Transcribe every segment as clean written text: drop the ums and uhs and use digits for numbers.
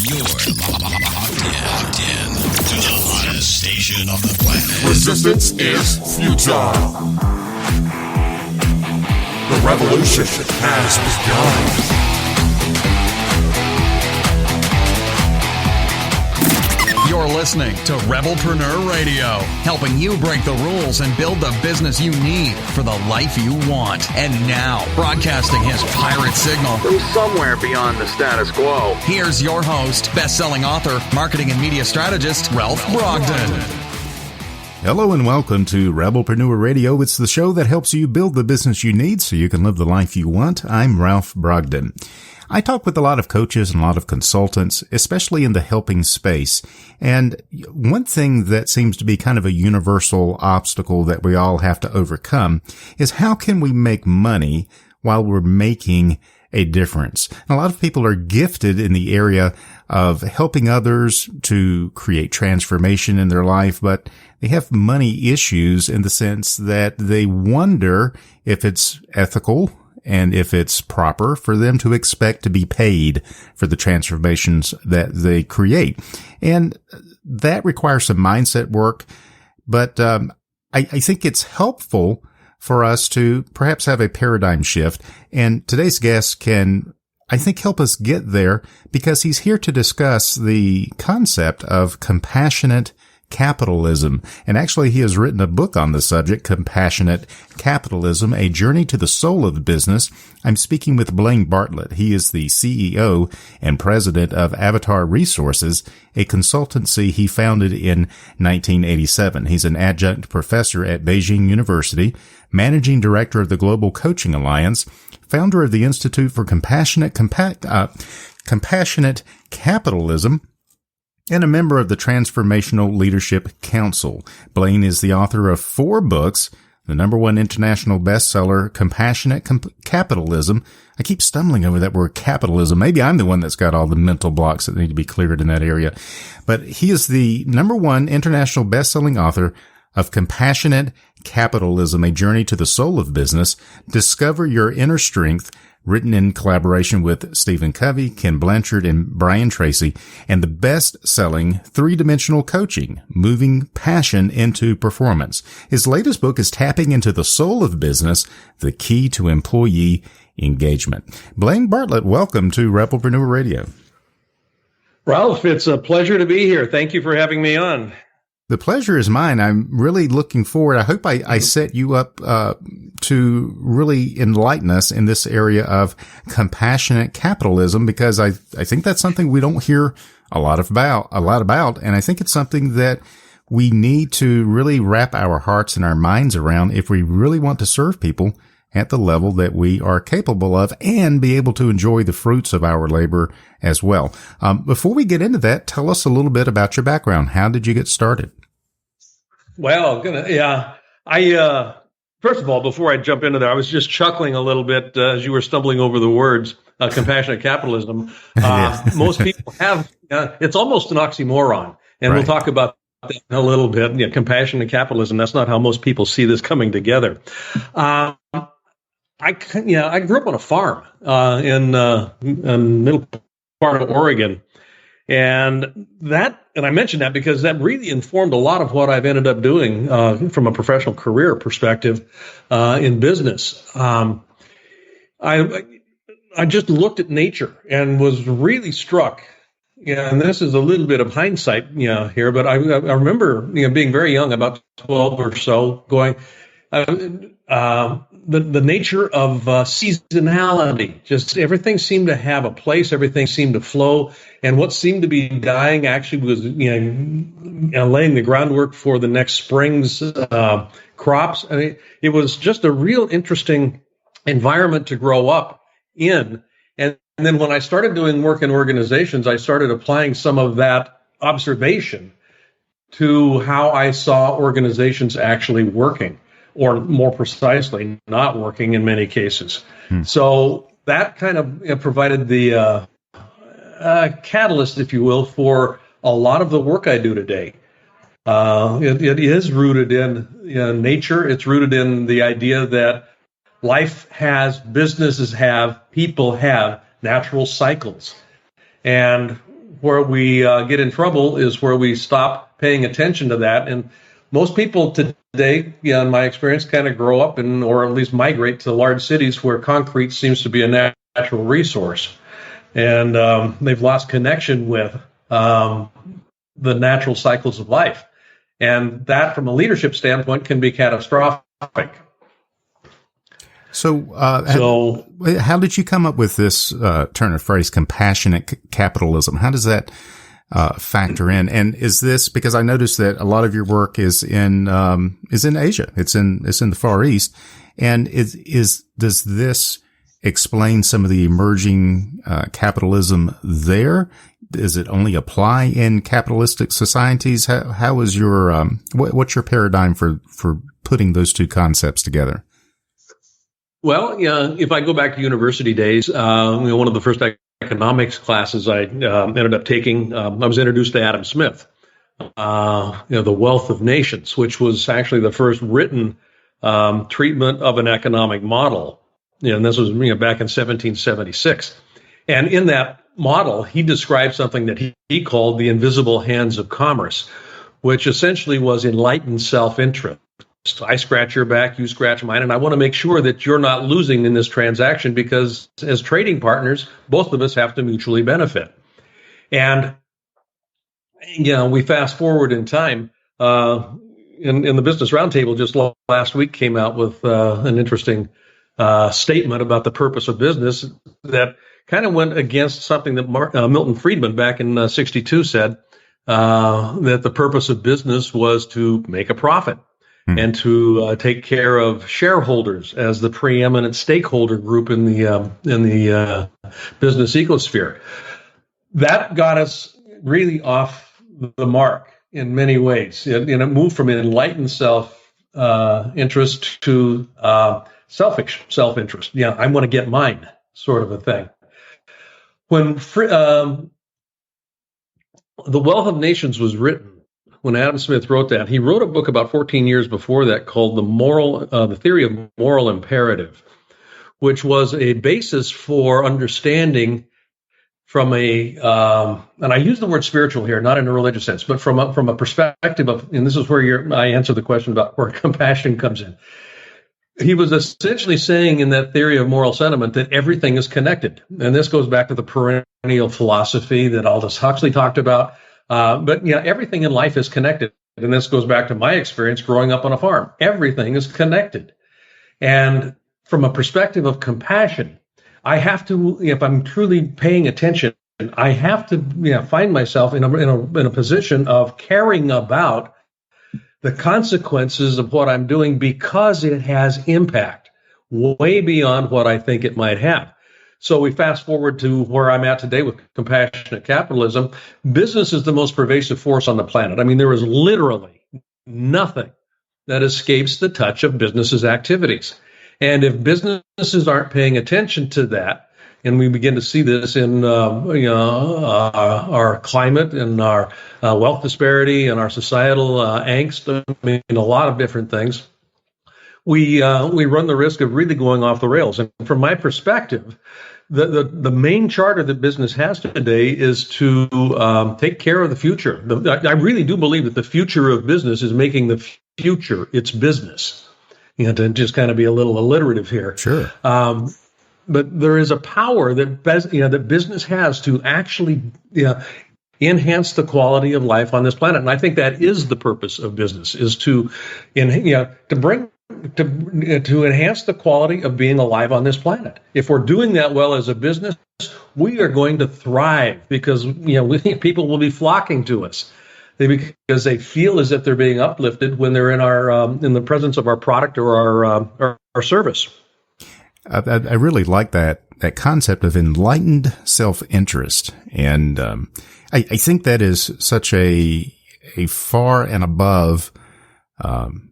You're locked in to the hottest station on the planet. Resistance is futile. The revolution has begun. You're listening to Rebelpreneur Radio, helping you break the rules and build the business you need for the life you want. And now, broadcasting his pirate signal from somewhere beyond the status quo, here's your host, best-selling author, marketing and media strategist, Ralph Brogdon. Hello and welcome to Rebelpreneur Radio. It's the show that helps you build the business you need so you can live the life you want. I'm Ralph Brogdon. I talk with a lot of coaches and a lot of consultants, especially in the helping space. And one thing that seems to be kind of a universal obstacle that we all have to overcome is how can we make money while we're making a difference? And a lot of people are gifted in the area of helping others to create transformation in their life, but they have money issues in the sense that they wonder if it's ethical and if it's proper for them to expect to be paid for the transformations that they create. And that requires some mindset work, but I think it's helpful for us to perhaps have a paradigm shift. And today's guest can, I think, help us get there because he's here to discuss the concept of compassionate capitalism. And actually, he has written a book on the subject, Compassionate Capitalism, A Journey to the Soul of the Business. I'm speaking with Blaine Bartlett. He is the CEO and president of Avatar Resources, a consultancy he founded in 1987. He's an adjunct professor at Beijing University, managing director of the Global Coaching Alliance, founder of the Institute for Compassionate Capitalism, and a member of the Transformational Leadership Council. Blaine is the author of 4 books, the #1 international bestseller, Compassionate Capitalism. I keep stumbling over that word capitalism. Maybe I'm the one that's got all the mental blocks that need to be cleared in that area. But he is the #1 international bestselling author of Compassionate Capitalism, A Journey to the Soul of Business, Discover Your Inner Strength, written in collaboration with Stephen Covey, Blanchard and Brian Tracy, and the best-selling 3-Dimensional Coaching, Moving Passion into Performance. His latest book is Tapping into the Soul of Business, The Key to Employee Engagement. Blaine Bartlett, welcome to Rebelpreneur Radio. Ralph, it's a pleasure to be here. Thank you for having me on. The pleasure is mine. I'm really looking forward. I hope I set you up to really enlighten us in this area of compassionate capitalism, because I think that's something we don't hear a lot about. And I think it's something that we need to really wrap our hearts and our minds around if we really want to serve people at the level that we are capable of and be able to enjoy the fruits of our labor as well. Before we get into that, tell us a little bit about your background. How did you get started? Well, first of all, before I jump into that, I was just chuckling a little bit as you were stumbling over the words, compassionate capitalism. Most people have, it's almost an oxymoron, and We'll talk about that in a little bit. Yeah, compassionate capitalism, that's not how most people see this coming together. I grew up on a farm in middle part of Oregon. And I mentioned that because that really informed a lot of what I've ended up doing from a professional career perspective in business. I just looked at nature and was really struck. And this is a little bit of hindsight, here, but I remember, being very young, about 12 or so, going. The nature of seasonality, just everything seemed to have a place, everything seemed to flow, and what seemed to be dying actually was, laying the groundwork for the next spring's crops. I mean, it was just a real interesting environment to grow up in. And then when I started doing work in organizations, I started applying some of that observation to how I saw organizations actually working, or more precisely, not working in many cases. So that kind of provided the catalyst, if you will, for a lot of the work I do today. It is rooted in nature. It's rooted in the idea that life has, businesses have, people have natural cycles. And where we get in trouble is where we stop paying attention to that. And most people today, in my experience, kind of grow up or at least migrate to large cities where concrete seems to be a natural resource. And they've lost connection with the natural cycles of life. And that, from a leadership standpoint, can be catastrophic. So how did you come up with this turn of phrase, compassionate capitalism? How does that factor in? And is this because I noticed that a lot of your work is in Asia? It's in the Far East, and does this explain some of the emerging capitalism there? Does it only apply in capitalistic societies? How is your what's your paradigm for putting those two concepts together? Well, if I go back to university days, one of the first economics classes I ended up taking, I was introduced to Adam Smith, The Wealth of Nations, which was actually the first written treatment of an economic model. And this was back in 1776. And in that model, he described something that he called the invisible hands of commerce, which essentially was enlightened self-interest. I scratch your back, you scratch mine, and I want to make sure that you're not losing in this transaction because as trading partners, both of us have to mutually benefit. And, we fast forward in time. In the Business Roundtable just last week came out with an interesting statement about the purpose of business that kind of went against something that Milton Friedman back in 62 said, that the purpose of business was to make a profit and to take care of shareholders as the preeminent stakeholder group in the business ecosphere. That got us really off the mark in many ways. It moved from enlightened self-interest to selfish self-interest. I want to get mine, sort of a thing. When The Wealth of Nations was written, when Adam Smith wrote that, he wrote a book about 14 years before that called The Theory of Moral Imperative, which was a basis for understanding from and I use the word spiritual here, not in a religious sense, but from a perspective of, and this is where I answer the question about where compassion comes in. He was essentially saying in that theory of moral sentiment that everything is connected. And this goes back to the perennial philosophy that Aldous Huxley talked about. But everything in life is connected. And this goes back to my experience growing up on a farm. Everything is connected. And from a perspective of compassion, I have to, if I'm truly paying attention, I have to find myself in a position of caring about the consequences of what I'm doing because it has impact way beyond what I think it might have. So we fast forward to where I'm at today with compassionate capitalism. Business is the most pervasive force on the planet. I mean, there is literally nothing that escapes the touch of businesses' activities. And if businesses aren't paying attention to that, and we begin to see this in our climate and our wealth disparity and our societal angst, I mean, a lot of different things, we run the risk of really going off the rails. And from my perspective, the main charter that business has today is to take care of the future. I really do believe that the future of business is making the future its business. To just kind of be a little alliterative here. Sure. But there is a power that business has to actually enhance the quality of life on this planet, and I think that is the purpose of business: is to enhance the quality of being alive on this planet. If we're doing that well as a business, we are going to thrive because people will be flocking to us because they feel as if they're being uplifted when they're in in the presence of our product or our service. I really like that concept of enlightened self-interest. And I think that is such a far and above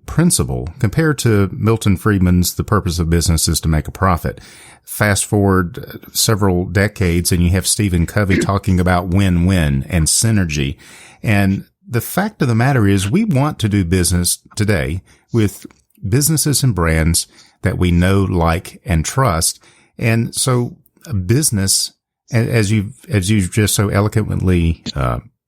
principle compared to Milton Friedman's The Purpose of Business is to Make a Profit. Fast forward several decades and you have Stephen Covey talking about win-win and synergy. And the fact of the matter is we want to do business today with businesses and brands that we know, like, and trust. And so a business as you've just so eloquently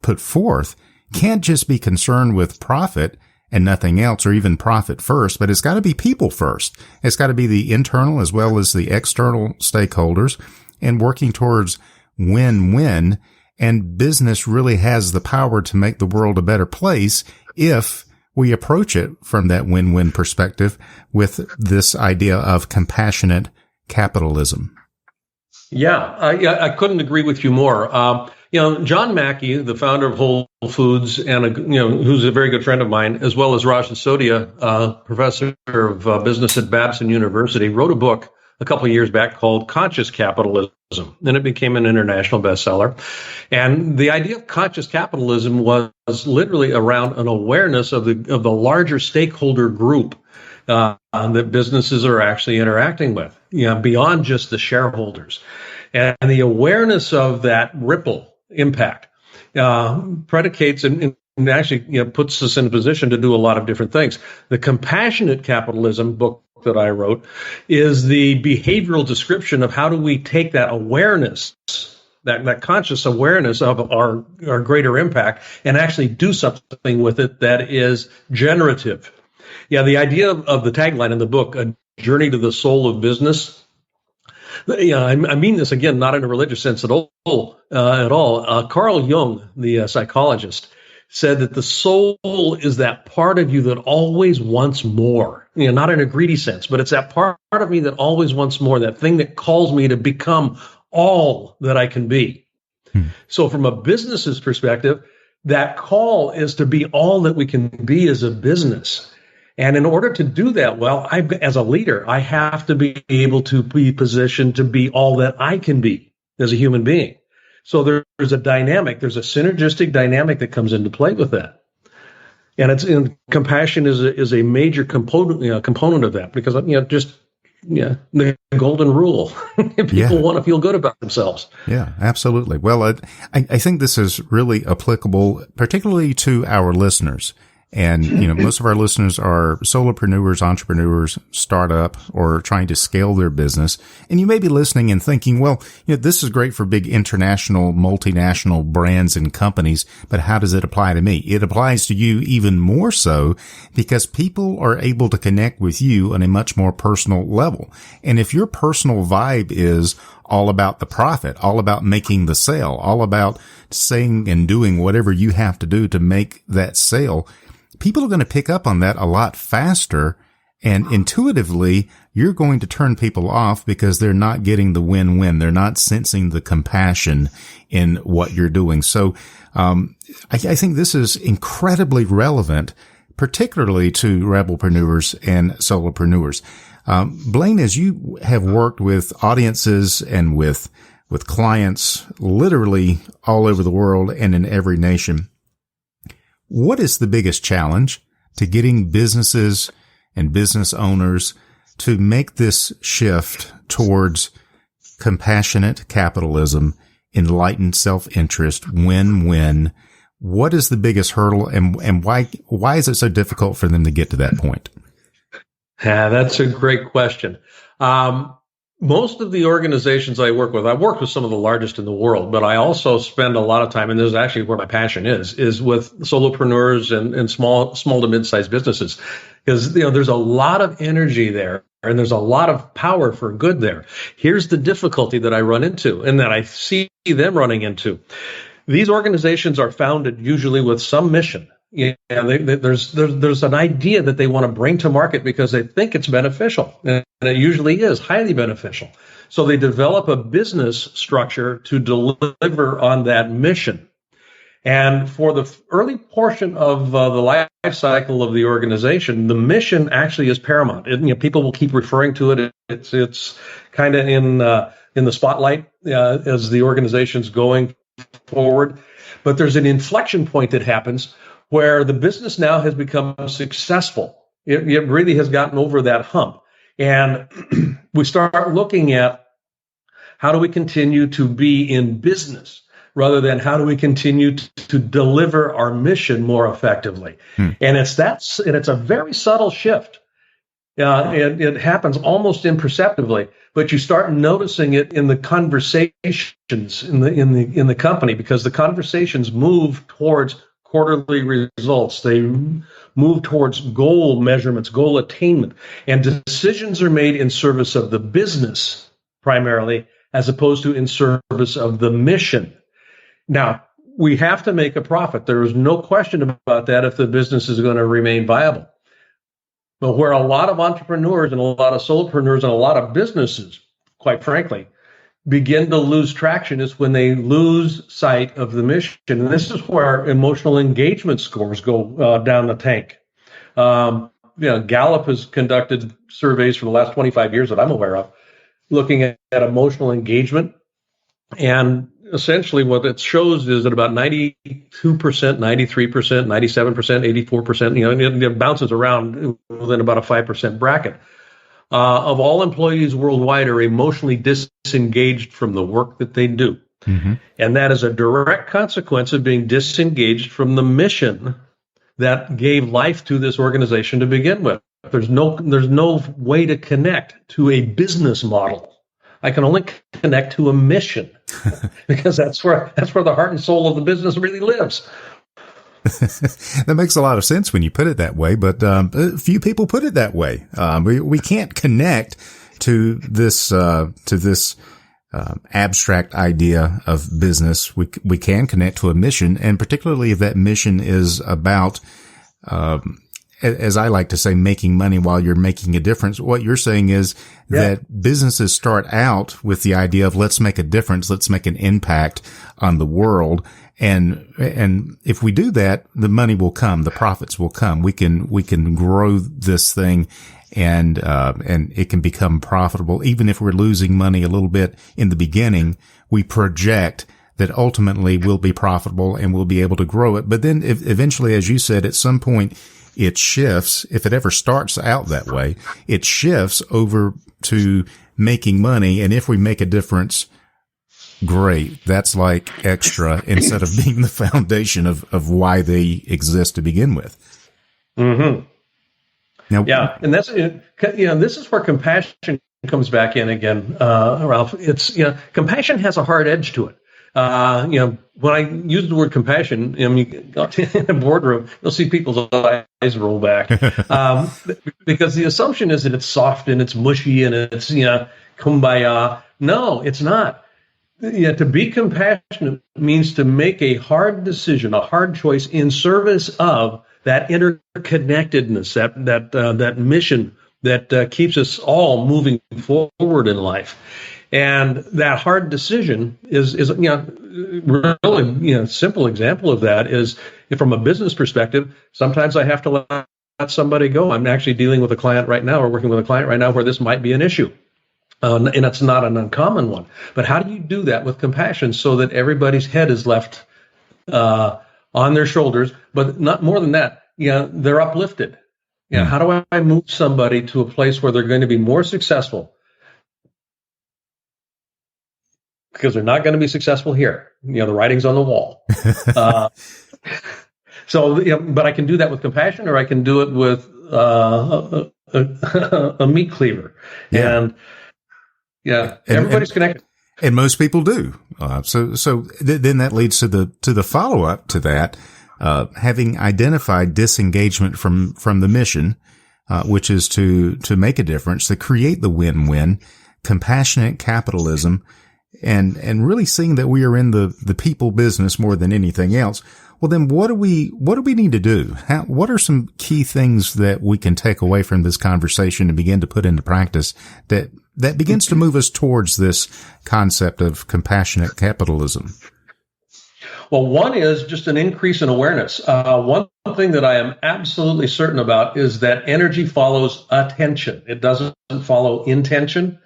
put forth, can't just be concerned with profit and nothing else, or even profit first, but it's got to be people first. It's got to be the internal as well as the external stakeholders, and working towards win-win. And business really has the power to make the world a better place if we approach it from that win-win perspective with this idea of compassionate capitalism. Yeah, I couldn't agree with you more. John Mackey, the founder of Whole Foods, and who's a very good friend of mine, as well as Raj Sisodia, professor of business at Babson University, wrote a book a couple of years back called Conscious Capitalism, and it became an international bestseller. And the idea of conscious capitalism was literally around an awareness of the larger stakeholder group that businesses are actually interacting with, beyond just the shareholders. And the awareness of that ripple impact predicates and actually puts us in a position to do a lot of different things. The Compassionate Capitalism book that I wrote is the behavioral description of how do we take that awareness, that conscious awareness of our greater impact, and actually do something with it that is generative. Yeah, the idea of the tagline in the book, A Journey to the Soul of Business. I mean this again, not in a religious sense at all. Carl Jung, the psychologist, said that the soul is that part of you that always wants more. Not in a greedy sense, but it's that part of me that always wants more, that thing that calls me to become all that I can be. So from a business's perspective, that call is to be all that we can be as a business. And in order to do that well, as a leader, I have to be able to be positioned to be all that I can be as a human being. So there's a dynamic, there's a synergistic dynamic that comes into play with that. And compassion is a major component of that, because the golden rule. People want to feel good about themselves. Yeah, absolutely. Well, I think this is really applicable, particularly to our listeners. And, most of our listeners are solopreneurs, entrepreneurs, startup, or trying to scale their business. And you may be listening and thinking, well, this is great for big international, multinational brands and companies, but how does it apply to me? It applies to you even more so because people are able to connect with you on a much more personal level. And if your personal vibe is all about the profit, all about making the sale, all about saying and doing whatever you have to do to make that sale, people are going to pick up on that a lot faster, and intuitively, you're going to turn people off because they're not getting the win-win. They're not sensing the compassion in what you're doing. So, I think this is incredibly relevant, particularly to rebelpreneurs and solopreneurs. Blaine, as you have worked with audiences and with clients literally all over the world and in every nation, what is the biggest challenge to getting businesses and business owners to make this shift towards compassionate capitalism, enlightened self-interest, win-win? What is the biggest hurdle, and why is it so difficult for them to get to that point? Yeah, that's a great question. Most of the organizations I work with some of the largest in the world, but I also spend a lot of time, and this is actually where my passion is with solopreneurs and small to mid-sized businesses, because there's a lot of energy there and there's a lot of power for good there. Here's the difficulty that I run into and that I see them running into. These organizations are founded usually with some mission. There's an idea that they want to bring to market because they think it's beneficial, and it usually is highly beneficial. So they develop a business structure to deliver on that mission. And for the early portion of the life cycle of the organization, the mission actually is paramount. People will keep referring to it. It's kind of in the spotlight as the organization's going forward. But there's an inflection point that happens where the business now has become successful. It really has gotten over that hump. And we start looking at how do we continue to be in business rather than how do we continue to deliver our mission more effectively. And it's a very subtle shift. It happens almost imperceptibly, but you start noticing it in the conversations in the company, because the conversations move towards quarterly results. They move towards goal measurements, goal attainment, and decisions are made in service of the business primarily, as opposed to in service of the mission. Now, we have to make a profit. There is no question about that if the business is going to remain viable. But where a lot of entrepreneurs and a lot of solopreneurs and a lot of businesses, quite frankly, begin to lose traction is when they lose sight of the mission. And this is where emotional engagement scores go down the tank. Gallup has conducted surveys for the last 25 years that I'm aware of, looking at emotional engagement. And essentially what it shows is that about 92%, 93%, 97%, 84%, it bounces around within about a 5% bracket. Of all employees worldwide are emotionally disengaged from the work that they do. Mm-hmm. And that is a direct consequence of being disengaged from the mission that gave life to this organization to begin with. There's no way to connect to a business model. I can only connect to a mission, because that's where the heart and soul of the business really lives. That makes a lot of sense when you put it that way, but few people put it that way. We can't connect to this abstract idea of business. We can connect to a mission, and particularly if that mission is about, as I like to say, making money while you're making a difference. What you're saying is that businesses start out with the idea of let's make a difference, let's make an impact on the world. And if we do that, the money will come, the profits will come. We can grow this thing and it can become profitable. Even if we're losing money a little bit in the beginning, we project that ultimately we'll be profitable and we'll be able to grow it. But then eventually, as you said, at some point, it shifts. If it ever starts out that way, it shifts over to making money. And if we make a difference, great. That's like extra instead of being the foundation of why they exist to begin with. Mm-hmm. Now, yeah. And that's, this is where compassion comes back in again, Ralph. It's, compassion has a hard edge to it. When I use the word compassion, in a boardroom, you'll see people's eyes roll back, because the assumption is that it's soft and it's mushy and it's, kumbaya. No, it's not. To be compassionate means to make a hard decision, a hard choice in service of that interconnectedness, that mission that keeps us all moving forward in life. And that hard decision is really, simple example of that is, from a business perspective, sometimes I have to let somebody go. I'm actually dealing with a client right now, or working with a client right now, where this might be an issue. And it's not an uncommon one. But how do you do that with compassion so that everybody's head is left on their shoulders, but not more than that, they're uplifted? How do I move somebody to a place where they're going to be more successful? Because they're not going to be successful here. The writing's on the wall. But I can do that with compassion, or I can do it with a meat cleaver. Yeah. And everybody's connected. And most people do. So then that leads to the follow up to that, having identified disengagement from the mission, which is to make a difference, to create the win-win, compassionate capitalism, and really seeing that we are in the people business more than anything else. Well, then what do we need to do? What are some key things that we can take away from this conversation and begin to put into practice that begins to move us towards this concept of compassionate capitalism? Well, one is just an increase in awareness. One thing that I am absolutely certain about is that energy follows attention. It doesn't follow intention.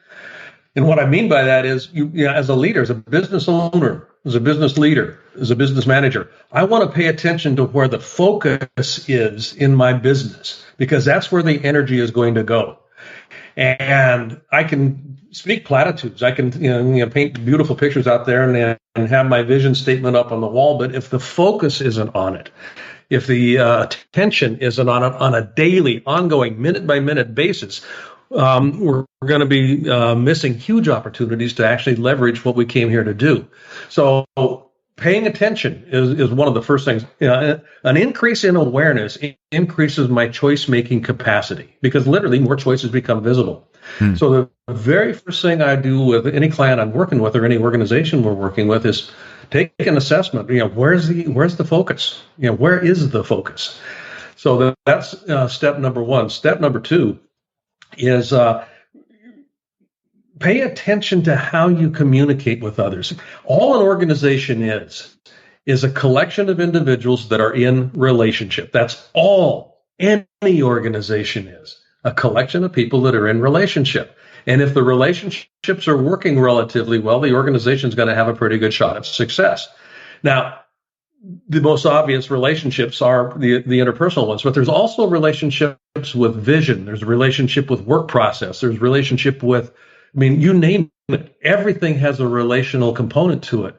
And what I mean by that is, as a leader, as a business owner, as a business leader, as a business manager, I want to pay attention to where the focus is in my business, because that's where the energy is going to go. And I can speak platitudes. I can paint beautiful pictures out there and have my vision statement up on the wall. But if the focus isn't on it, if the attention isn't on a daily, ongoing, minute-by-minute basis, we're going to be missing huge opportunities to actually leverage what we came here to do. So paying attention is one of the first things. An increase in awareness increases my choice-making capacity, because literally more choices become visible. So the very first thing I do with any client I'm working with or any organization we're working with is take an assessment. Where's the focus? Where is the focus? So that's step number one. Step number two is pay attention to how you communicate with others. All an organization is a collection of individuals that are in relationship. That's all any organization is, a collection of people that are in relationship. And if the relationships are working relatively well, the organization is going to have a pretty good shot at success. Now, the most obvious relationships are the interpersonal ones, but there's also relationships with vision. There's a relationship with work process. There's relationship with, you name it. Everything has a relational component to it.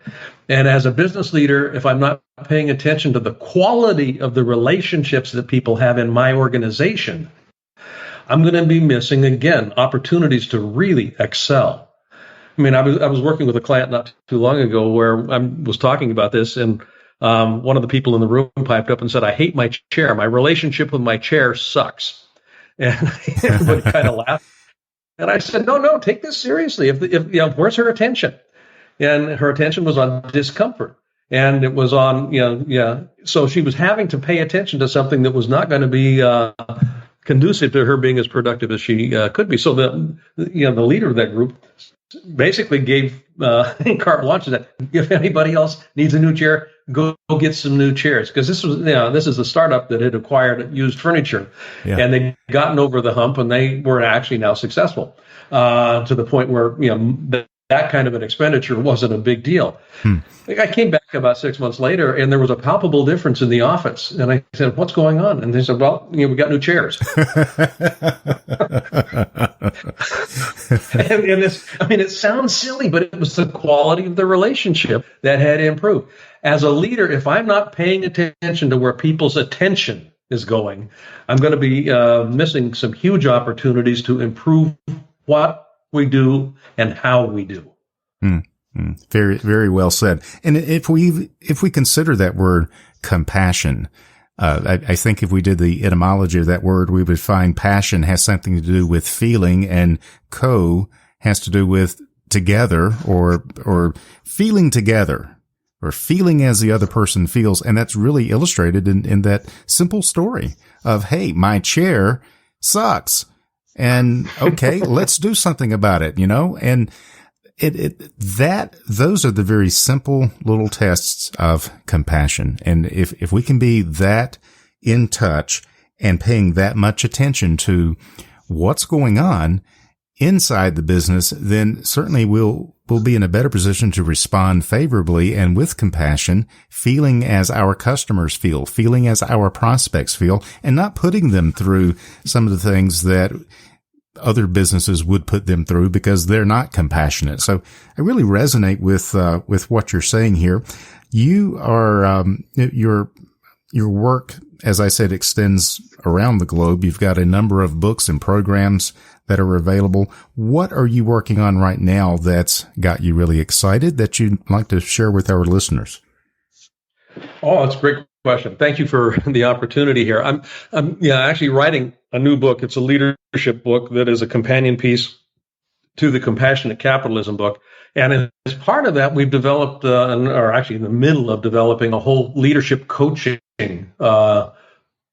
And as a business leader, if I'm not paying attention to the quality of the relationships that people have in my organization, I'm going to be missing, again, opportunities to really excel. I was working with a client not too long ago where I was talking about this, and one of the people in the room piped up and said, "I hate my chair. My relationship with my chair sucks." And everybody kind of laughed. And I said, no, take this seriously. If where's her attention? And her attention was on discomfort. And it was on, so she was having to pay attention to something that was not going to be conducive to her being as productive as she could be. So the leader of that group basically gave carte blanche that if anybody else needs a new chair, go get some new chairs, because this is a startup that had acquired used furniture, and they'd gotten over the hump, and they were actually now successful to the point where that kind of an expenditure wasn't a big deal. I came back about 6 months later, and there was a palpable difference in the office. And I said, "What's going on?" And they said, "Well, we got new chairs." and this, it sounds silly, but it was the quality of the relationship that had improved. As a leader, if I'm not paying attention to where people's attention is going, I'm going to be missing some huge opportunities to improve what we do and how we do. Very, very well said. And if we consider that word compassion, I think if we did the etymology of that word, we would find passion has something to do with feeling, and has to do with together or feeling together, or feeling as the other person feels. And that's really illustrated in that simple story of, hey, my chair sucks. And okay, let's do something about it, and those are the very simple little tests of compassion. And if we can be that in touch and paying that much attention to what's going on inside the business, then certainly we'll be in a better position to respond favorably and with compassion, feeling as our customers feel, feeling as our prospects feel, and not putting them through some of the things that other businesses would put them through because they're not compassionate. So I really resonate with what you're saying here. You are, your work, as I said, extends around the globe. You've got a number of books and programs that are available. What are you working on right now that's got you really excited that you'd like to share with our listeners? Oh, that's a great question. Thank you for the opportunity here. I'm actually writing a new book. It's a leadership book that is a companion piece to the Compassionate Capitalism book. And as part of that, we've developed, or actually in the middle of developing, a whole leadership coaching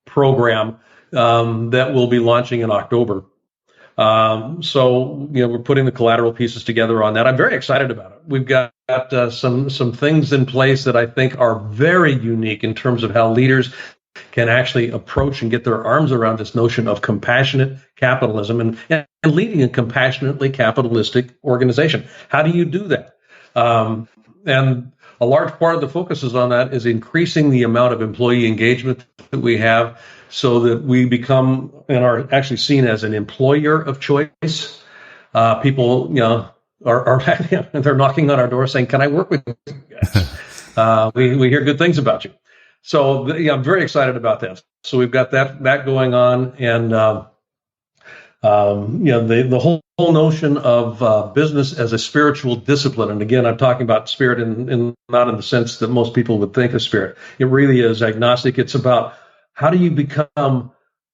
program that we'll be launching in October. So we're putting the collateral pieces together on that. I'm very excited about it. We've got some things in place that I think are very unique in terms of how leaders can actually approach and get their arms around this notion of compassionate capitalism and leading a compassionately capitalistic organization. How do you do that? And a large part of the focus is on that is increasing the amount of employee engagement that we have so that we become and are actually seen as an employer of choice. People, are they're knocking on our door saying, "Can I work with you guys? We hear good things about you." So I'm very excited about that. So we've got that going on, and the whole notion of business as a spiritual discipline. And again, I'm talking about spirit in not in the sense that most people would think of spirit. It really is agnostic. It's about how do you become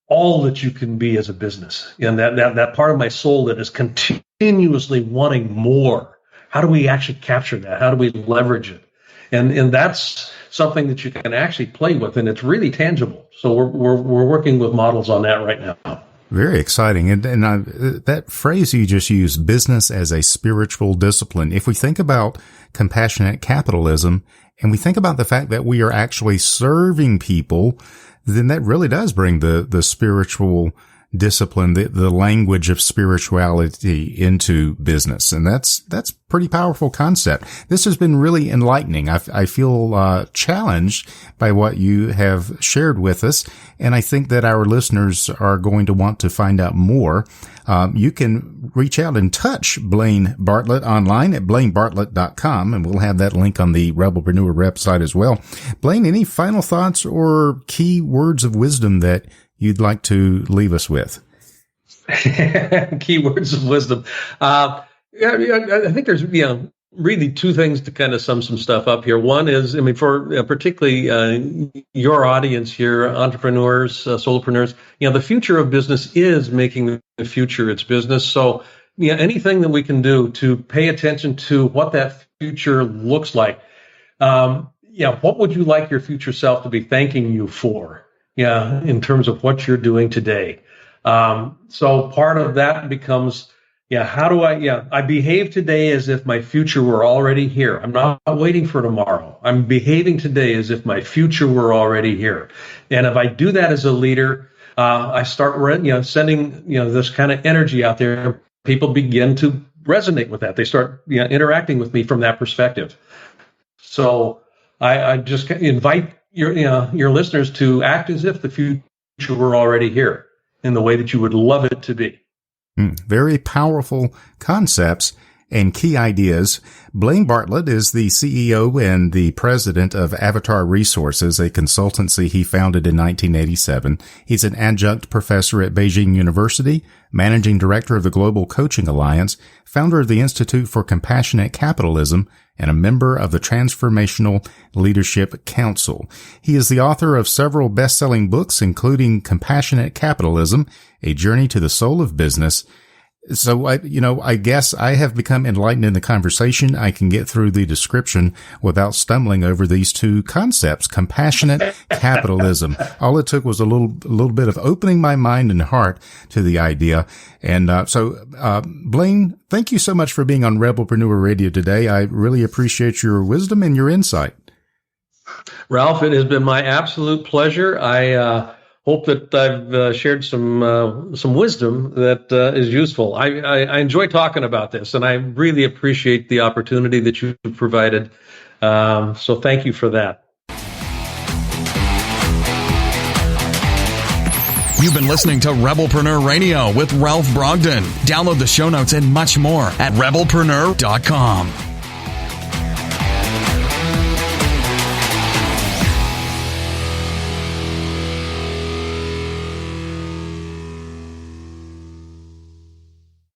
all that you can be as a business, and that part of my soul that is continuously wanting more. How do we actually capture that? How do we leverage it? And that's something that you can actually play with, and it's really tangible. So we're working with models on that right now. Very exciting. And that phrase you just used, business as a spiritual discipline. If we think about compassionate capitalism and we think about the fact that we are actually serving people, then that really does bring the spiritual discipline, the language of spirituality into business. And that's pretty powerful concept. This has been really enlightening. I feel challenged by what you have shared with us. And I think that our listeners are going to want to find out more. You can reach out and touch Blaine Bartlett online at blainebartlett.com, and we'll have that link on the Rebelpreneur website as well. Blaine, any final thoughts or key words of wisdom that you'd like to leave us with? Key words of wisdom. I think there's, really two things to kind of sum some stuff up here. One is, for particularly your audience here, entrepreneurs, solopreneurs, the future of business is making the future its business. So, anything that we can do to pay attention to what that future looks like. What would you like your future self to be thanking you for? In terms of what you're doing today. So part of that becomes, how do I behave today as if my future were already here. I'm not waiting for tomorrow. I'm behaving today as if my future were already here. And if I do that as a leader, I start, sending, this kind of energy out there. People begin to resonate with that. They start, interacting with me from that perspective. So I just invite your listeners to act as if the future were already here in the way that you would love it to be. Very powerful concepts and key ideas. Blaine Bartlett is the CEO and the president of Avatar Resources, a consultancy he founded in 1987. He's an adjunct professor at Beijing University, managing director of the Global Coaching Alliance, founder of the Institute for Compassionate Capitalism, and a member of the Transformational Leadership Council. He is the author of several best-selling books, including Compassionate Capitalism, A Journey to the Soul of Business. So, I guess I have become enlightened in the conversation. I can get through the description without stumbling over these two concepts, compassionate capitalism. All it took was a little bit of opening my mind and heart to the idea. And Blaine, thank you so much for being on Rebelpreneur Radio today. I really appreciate your wisdom and your insight. Ralph, it has been my absolute pleasure. I hope that I've shared some wisdom that is useful. I enjoy talking about this, and I really appreciate the opportunity that you provided. So thank you for that. You've been listening to Rebelpreneur Radio with Ralph Brogdon. Download the show notes and much more at rebelpreneur.com.